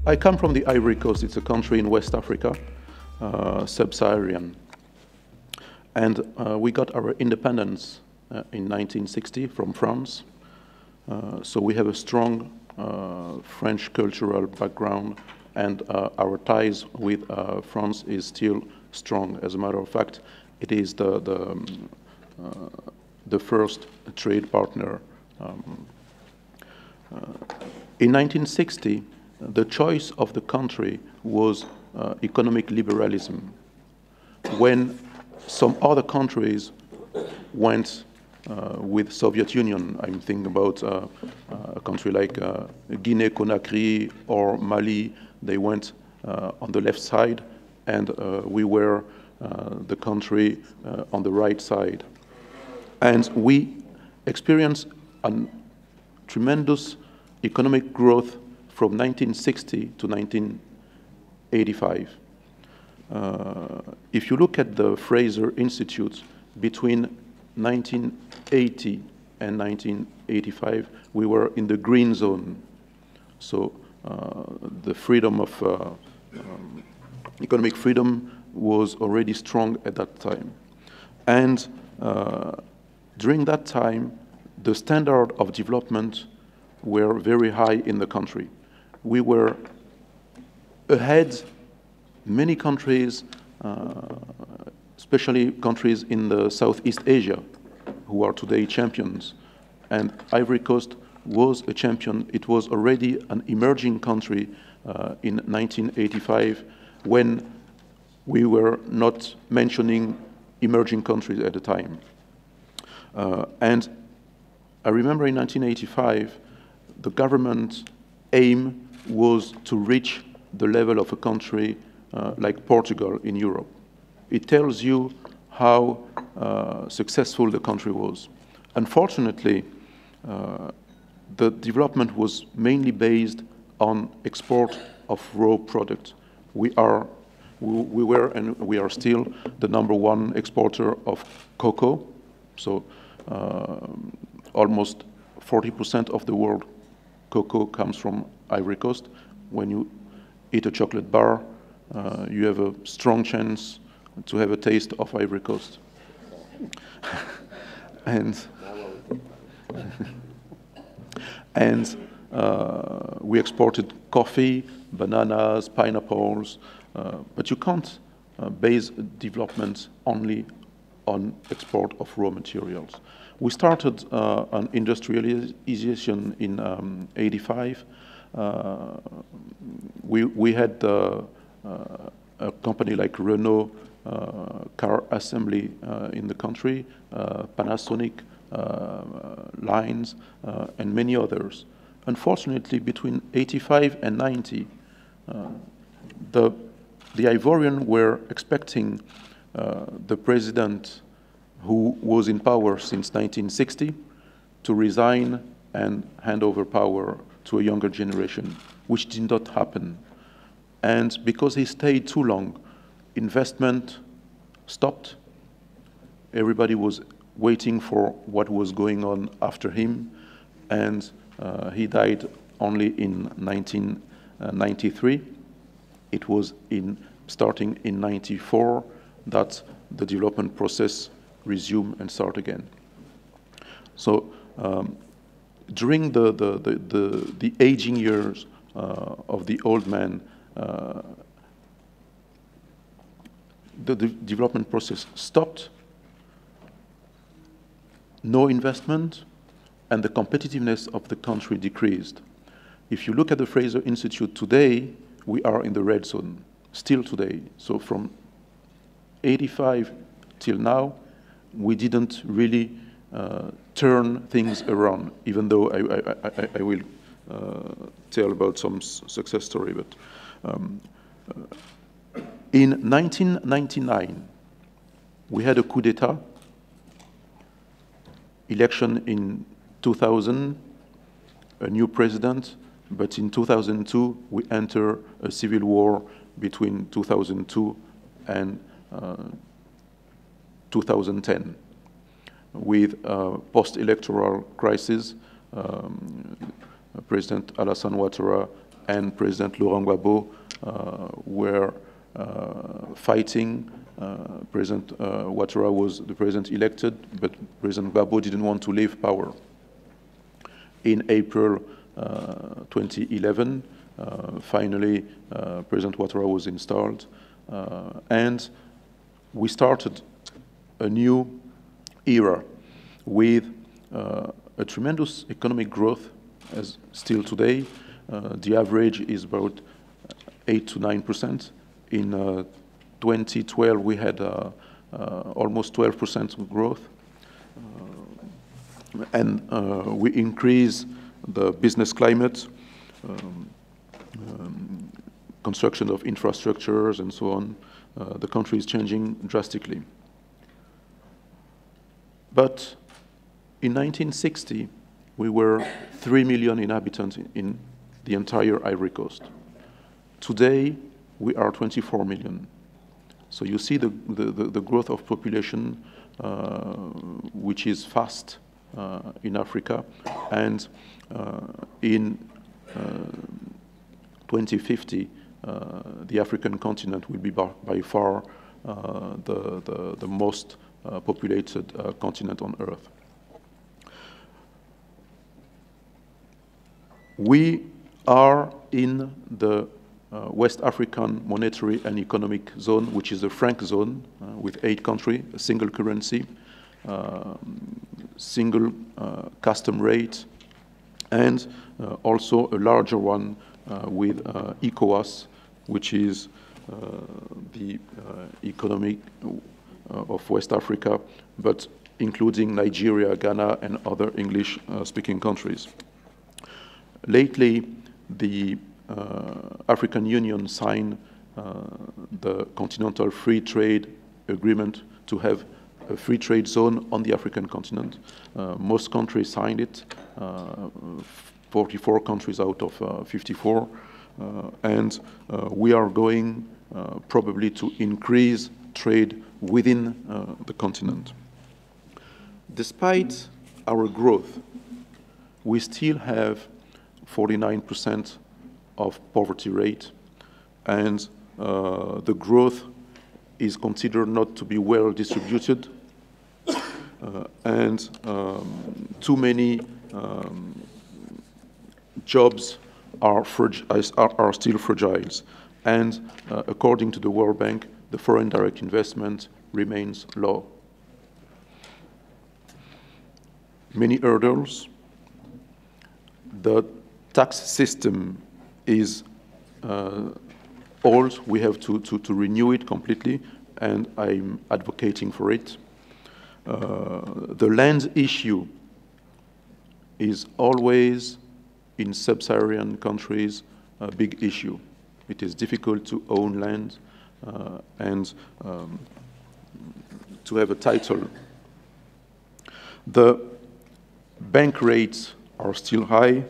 I come from the Ivory Coast. It's a country in West Africa, sub-Saharan. And we got our independence in 1960 from France. So we have a strong French cultural background, and our ties with France is still strong. As a matter of fact, it is the first trade partner. In 1960, the choice of the country was economic liberalism. When some other countries went with Soviet Union, I'm thinking about a country like Guinea-Conakry or Mali, they went on the left side, and we were the country on the right side. And we experienced a tremendous economic growth from 1960 to 1985. If you look at the Fraser Institute, between 1980 and 1985, we were in the green zone. So the freedom of economic freedom was already strong at that time. And during that time, the standard of development were very high in the country. We were ahead many countries, especially countries in the Southeast Asia, who are today champions. And Ivory Coast was a champion. It was already an emerging country in 1985, when we were not mentioning emerging countries at the time. And I remember in 1985, the government aim was to reach the level of a country like Portugal in Europe. It tells you how successful the country was. Unfortunately, the development was mainly based on export of raw products. We were and we are still the #1 exporter of cocoa. So almost 40% of the world cocoa comes from Ivory Coast. When you eat a chocolate bar, you have a strong chance to have a taste of Ivory Coast. and we exported coffee, bananas, pineapples, but you can't base development only on export of raw materials. We started an industrialization in '85. We had a company like Renault car assembly in the country, Panasonic lines, and many others. Unfortunately, between '85 and '90, the Ivorians were expecting the president who was in power since 1960 to resign and hand over power to a younger generation, which did not happen. And because he stayed too long, investment stopped. Everybody was waiting for what was going on after him, and he died only in 1993. It was starting in '94 that the development process resume and start again. So during the aging years of the old man, the development process stopped, no investment, and the competitiveness of the country decreased. If you look at the Fraser Institute today, we are in the red zone, still today. So from '85 till now, we didn't really turn things around, even though I will tell about some success story. But in 1999, we had a coup d'etat, election in 2000, a new president, but in 2002, we enter a civil war between 2002 and 2010, with post-electoral crisis. President Alassane Ouattara and President Laurent Gbagbo were fighting. President Ouattara was the president elected, but President Gbagbo didn't want to leave power. In April 2011, finally, President Ouattara was installed, and we started a new era with a tremendous economic growth, as still today. The average is about 8 to 9%. In 2012, we had almost 12% growth. And we increase the business climate, construction of infrastructures and so on. The country is changing drastically. But in 1960, we were 3 million inhabitants in the entire Ivory Coast. Today, we are 24 million. So you see the growth of population, which is fast in Africa, and in 2050, the African continent will be by far the most populated continent on Earth. We are in the West African Monetary and Economic Zone, which is a franc zone with 8 countries, a single currency, single custom rate, and also a larger one with ECOWAS, which is the economic of West Africa, but including Nigeria, Ghana, and other English-speaking countries. Lately, the African Union signed the Continental Free Trade Agreement to have a free trade zone on the African continent. Most countries signed it, 44 countries out of 54, and we are going probably to increase trade within the continent. Despite our growth, we still have 49% of poverty rate, and the growth is considered not to be well distributed, and too many jobs are still fragile. And according to the World Bank, the foreign direct investment remains low. Many hurdles. The tax system is old. We have to renew it completely, and I'm advocating for it. The land issue is always, in sub-Saharan countries, a big issue. It is difficult to own land and to have a title. The bank rates are still high,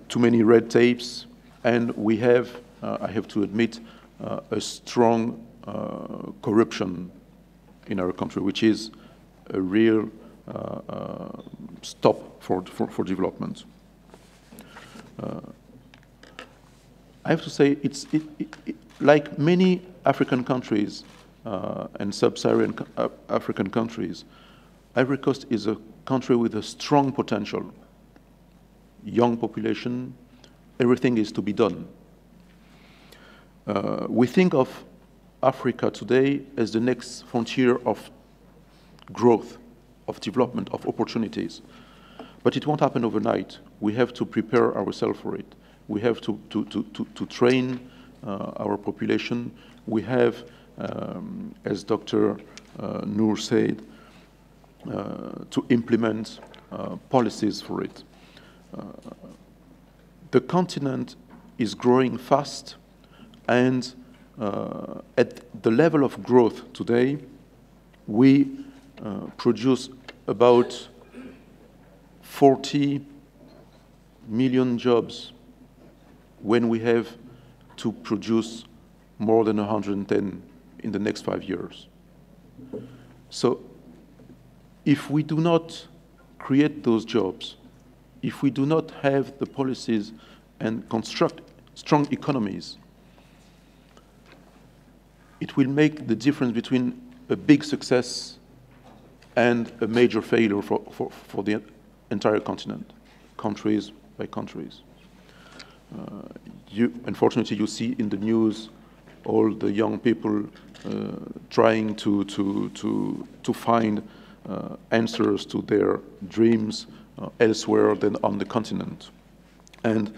too many red tapes, and we have, I have to admit, a strong corruption in our country, which is a real stop for development. I have to say, like many African countries and sub-Saharan African countries, Ivory Coast is a country with a strong potential. Young population, everything is to be done. We think of Africa today as the next frontier of growth, of development, of opportunities. But it won't happen overnight. We have to prepare ourselves for it. We have to train our population. We have, as Dr. Noor said, to implement policies for it. The continent is growing fast, and at the level of growth today, we produce about 40 million jobs when we have to produce more than 110 in the next 5 years. So if we do not create those jobs, if we do not have the policies and construct strong economies, it will make the difference between a big success and a major failure for the entire continent, countries by countries. Unfortunately, you see in the news all the young people trying to find answers to their dreams elsewhere than on the continent. And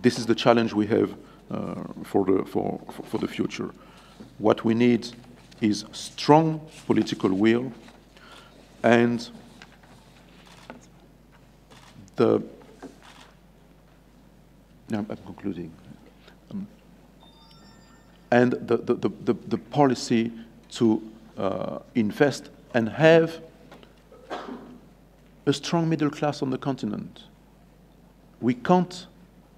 this is the challenge we have for the future. What we need is strong political will and I'm concluding. And the policy to invest and have a strong middle class on the continent. We can't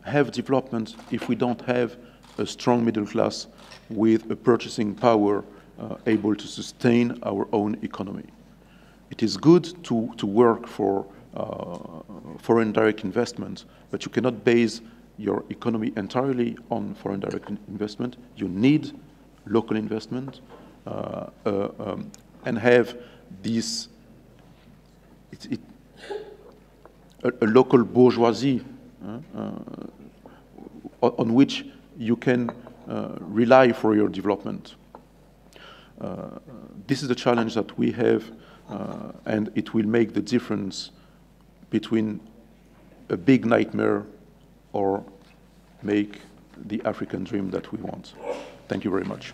have development if we don't have a strong middle class with a purchasing power able to sustain our own economy. It is good to work for foreign direct investment, but you cannot base your economy entirely on foreign direct investment. You need local investment and have this a local bourgeoisie on which you can rely for your development. This is the challenge that we have, and it will make the difference between a big nightmare or make the African dream that we want. Thank you very much.